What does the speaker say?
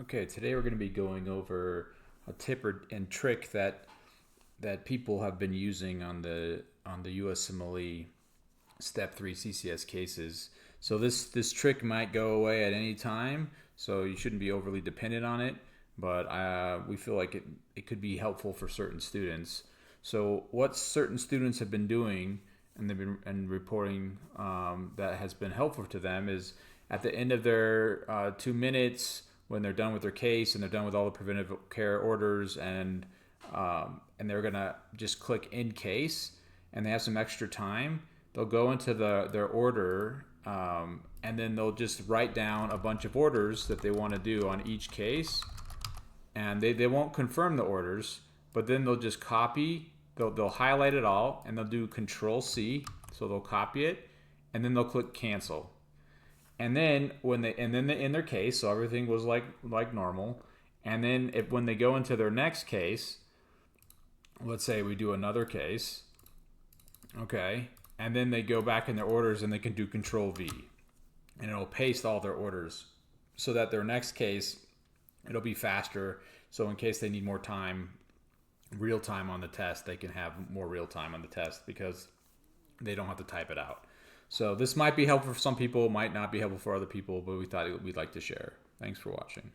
Okay, today we're going to be going over a tip and trick that people have been using on the USMLE Step 3 CCS cases. So this trick might go away at any time, so you shouldn't be overly dependent on it. But we feel like it could be helpful for certain students. So what certain students have been doing and they've been and reporting that has been helpful to them is at the end of their 2 minutes when they're done with their case and they're done with all the preventive care orders and they're gonna just click in case and they have some extra time, they'll go into their order and then they'll just write down a bunch of orders that they want to do on each case, and they won't confirm the orders, but then they'll just copy. They'll highlight it all and they'll do Control C, so they'll copy it, and then they'll click cancel. And then they in their case, so everything was like normal. And then when they go into their next case, let's say we do another case, okay, and then they go back in their orders and they can do Control V, and it'll paste all their orders so that their next case it'll be faster. So in case they need more time, real time on the test, they can have more real time on the test because they don't have to type it out. So this might be helpful for some people, might not be helpful for other people, but we thought we'd like to share. Thanks for watching.